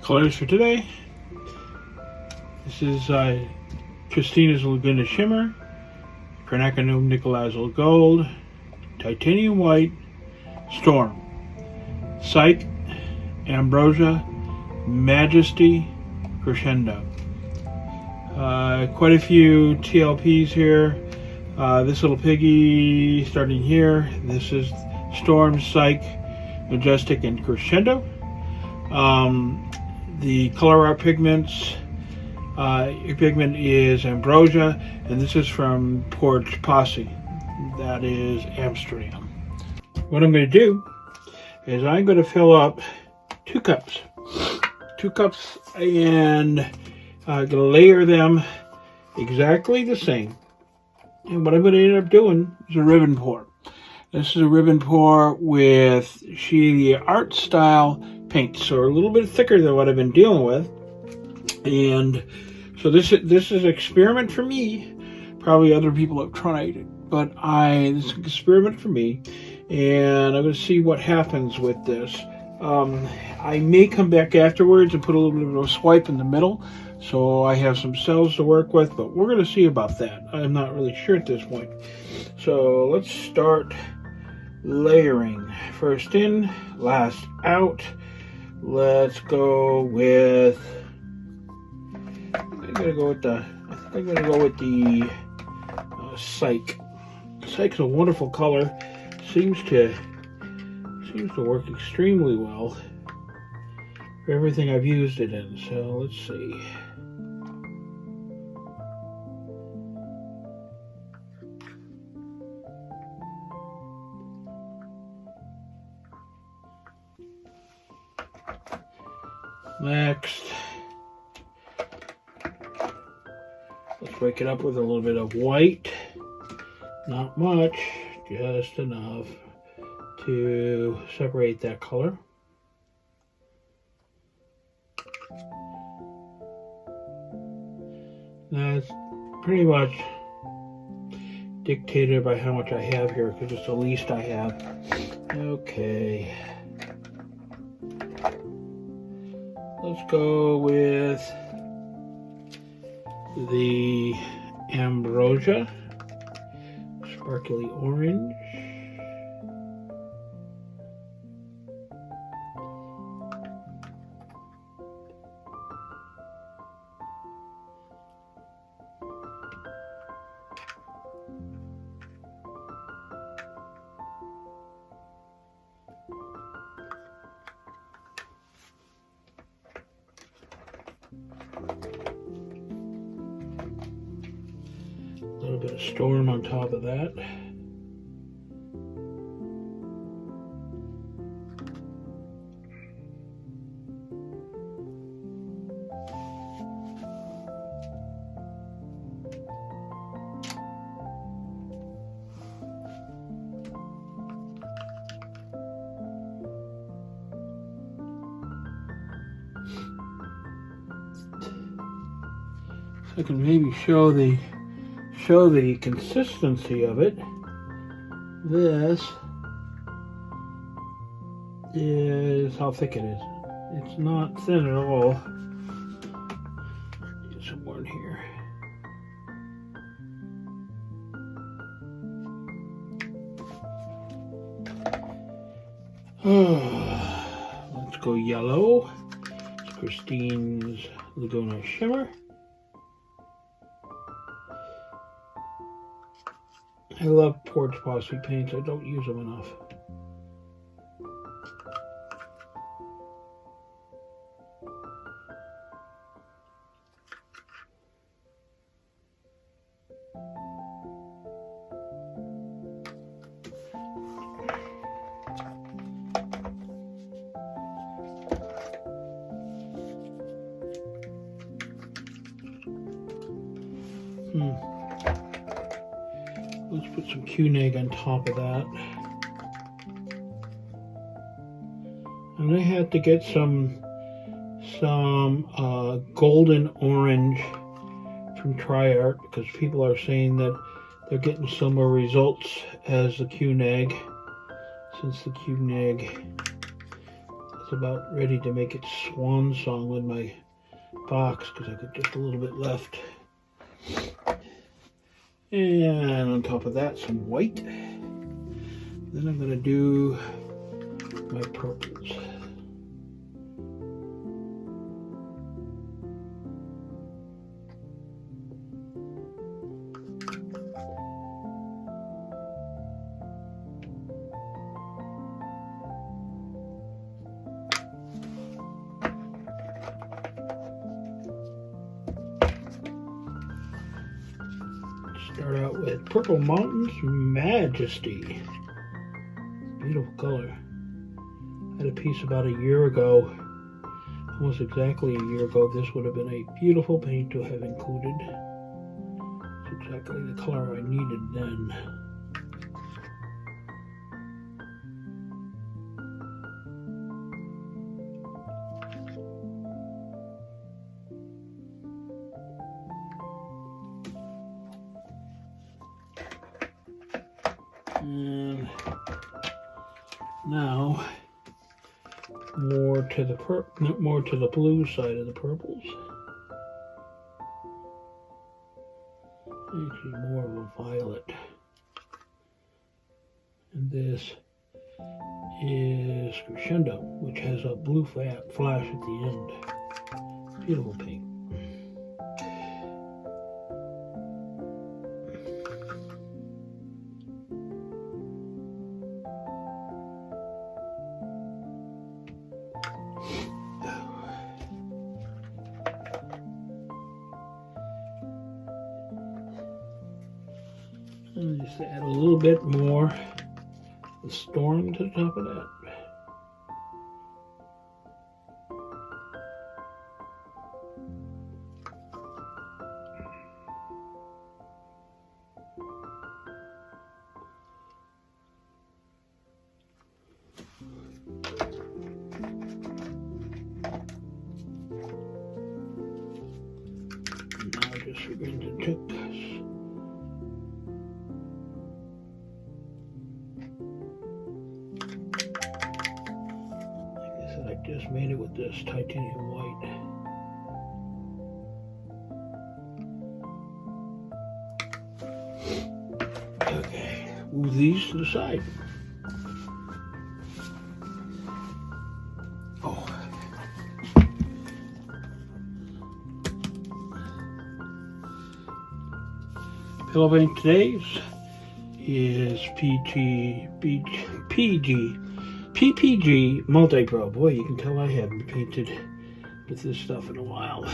Colors for today. This is Christina's Laguna Shimmer, Quinacridone Nickel Azul Gold, Titanium White, Storm, Psyc, Ambrosia, Magisty, Crescendo. Quite a few TLPs here. This little Piggy starting here. This is Storm, Psych, Majestic, and Crescendo. The ColourArte pigments. Your pigment is Ambrosia, and this is from Posse. That is Amsterdam. What I'm going to do is I'm going to fill up 2 cups. 2 cups, and I'm going to layer them exactly the same. And what I'm going to end up doing is a ribbon pour. This is a ribbon pour with Shelee Art Style paint, so a little bit thicker than what I've been dealing with. And so this is an experiment for me. Probably other people have tried it, but this is an experiment for me, and I'm going to see what happens with this. I may come back afterwards and put a little bit of a swipe in the middle, so I have some cells to work with, but we're going to see about that. I'm not really sure at this point. So let's start layering. First in, last out. Let's go with, I'm gonna go with the Psyc. Psyc's a wonderful color. Seems to work extremely well for everything I've used it in. So let's see. Next, let's break it up with a little bit of white. Not much, just enough to separate that color. That's pretty much dictated by how much I have here, because it's the least I have. Okay. Let's go with the Ambrosia, sparkly orange. A little bit of Storm on top of that. So I can maybe show the consistency of it. This is how thick it is. It's not thin at all. Get some more in here. Let's go yellow. It's Christine's Laguna Shimmer. I love Posse paints. I don't use them enough. Let's put some Quinacridone on top of that. I'm gonna have to get some golden orange from ColourArte, because people are saying that they're getting similar results as the Quinacridone, since the Quinacridone It's about ready to make its swan song with my box because I got just a little bit left. And on top of that, some white. Then I'm going to do my purples. Start out with Purple Mountains Magisty. Beautiful color. I had a piece about a year ago, almost exactly a year ago. This would have been a beautiful paint to have included. It's exactly the color I needed then. And now more to the blue side of the purples. Actually more of a violet. And this is Crescendo, which has a blue flash at the end. Beautiful paint. And just add a little bit more the storm to the top of that. And now we're going to take this. Just made it with this titanium white. Okay, move these to the side. Oh. Pillow paint today's is PPG Multi-Pro. Boy, you can tell I haven't painted with this stuff in a while.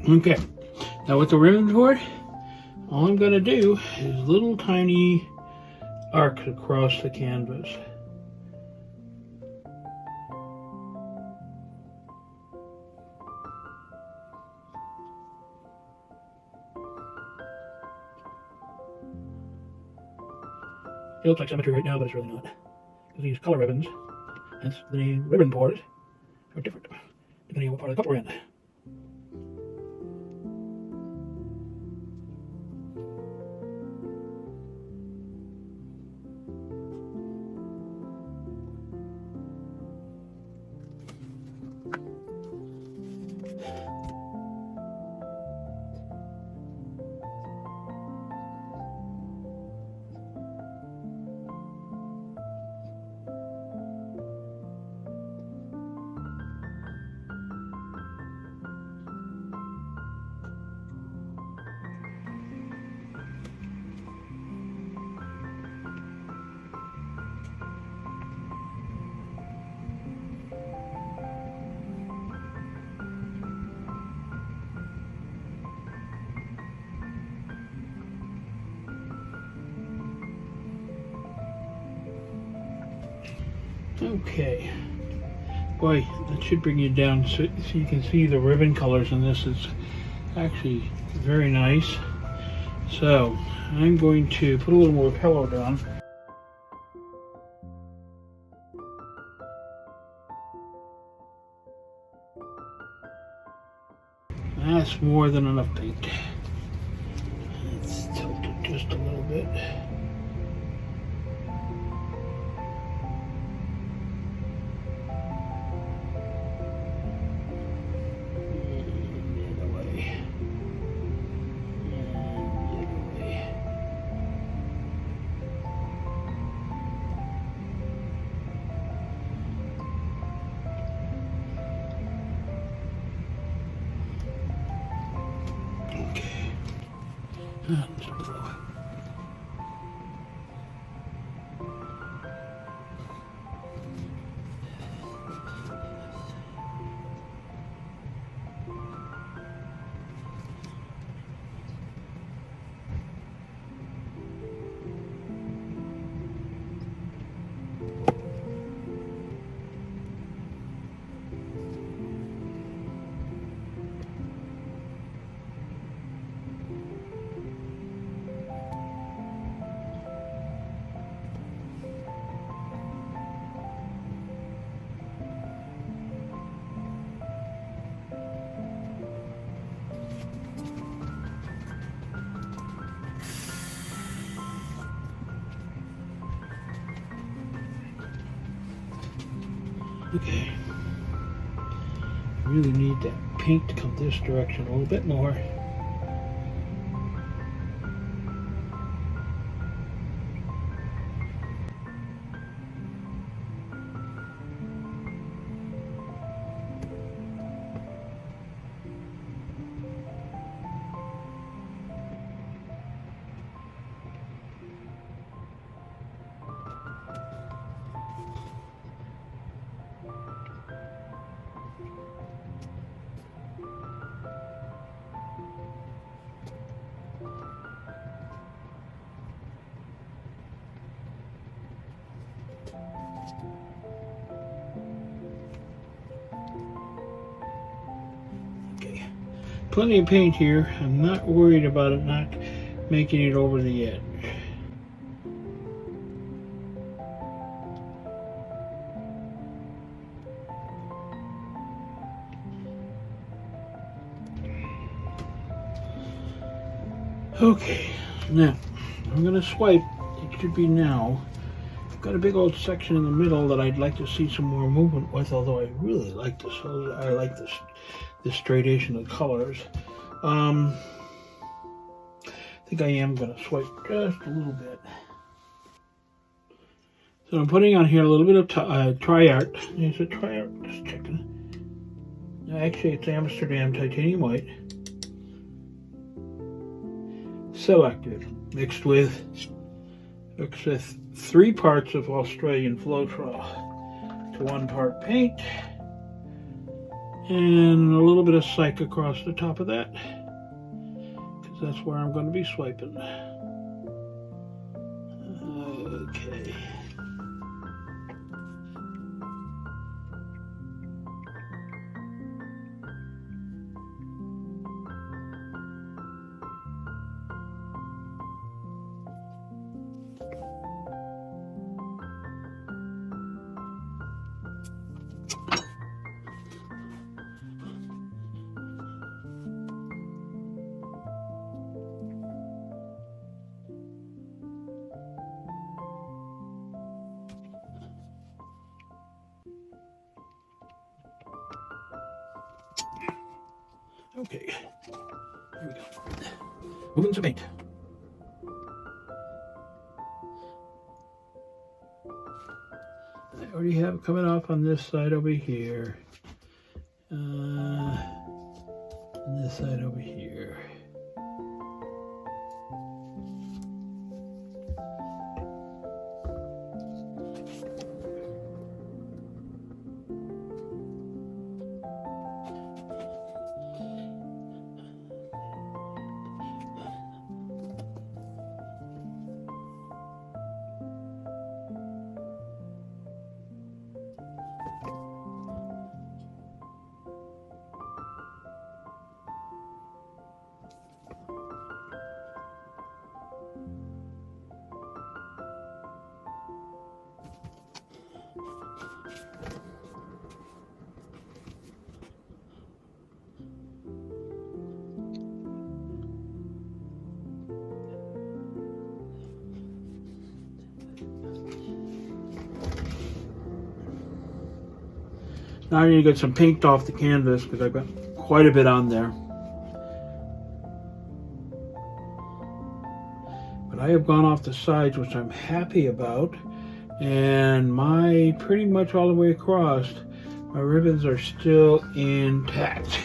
Okay, now with the ribbon board, all I'm going to do is little tiny arcs across the canvas. It looks like symmetry right now, but it's really not. Because these color ribbons, hence the name ribbon board, are different, depending on what part of the cup we're in. Okay. Boy, that should bring you down so you can see the ribbon colors in this. It's actually very nice. So I'm going to put a little more pillow down. That's more than enough paint. Let's tilt it just a little bit. Okay, I really need that paint to come this direction a little bit more. Plenty of paint here. I'm not worried about it not making it over the edge. Okay, now I'm going to swipe. It should be now. I've got a big old section in the middle that I'd like to see some more movement with, although I really like this. I like this gradation of colors. I think I am going to swipe just a little bit. So I'm putting on here a little bit of Tri-Art. Is it Tri-Art? Just checking. Actually, it's Amsterdam Titanium White. Selected, mixed with 3 parts of Australian floetrol to 1 part paint. And a little bit of Psyc across the top of that, because that's where I'm going to be swiping. Okay. Okay, here we go. Moving some paint. I already have it coming off on this side over here. And this side over here. Now I need to get some paint off the canvas because I've got quite a bit on there. But I have gone off the sides, which I'm happy about. And pretty much all the way across, my ribbons are still intact.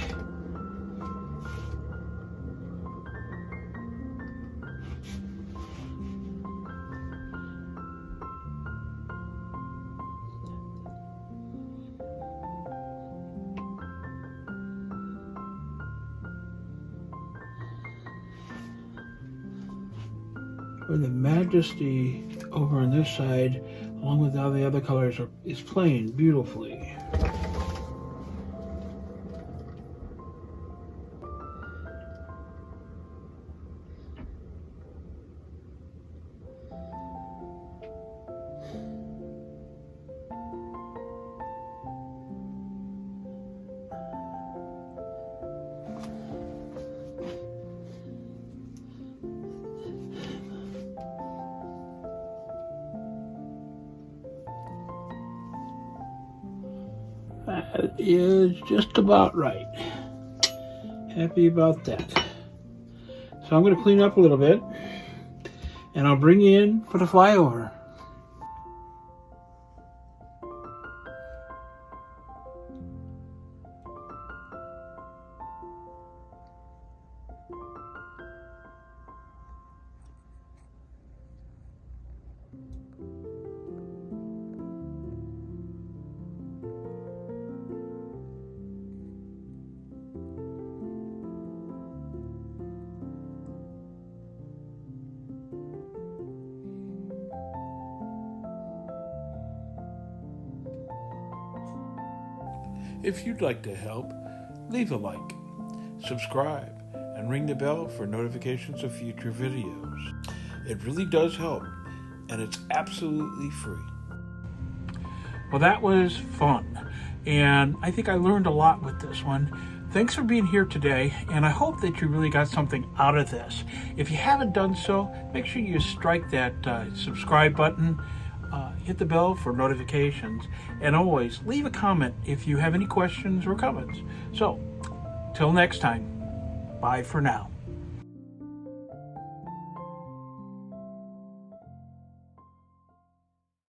Where the Magisty over on this side, along with all the other colors, is playing beautifully. That is just about right. Happy about that. So I'm going to clean up a little bit, and I'll bring you in for the flyover. If you'd like to help, leave a like, subscribe, and ring the bell for notifications of future videos. It really does help, and it's absolutely free. Well, that was fun, and I think I learned a lot with this one. Thanks for being here today, and I hope that you really got something out of this. If you haven't done so, make sure you strike that subscribe button, hit the bell for notifications, and always leave a comment if you have any questions or comments. So, till next time, bye for now.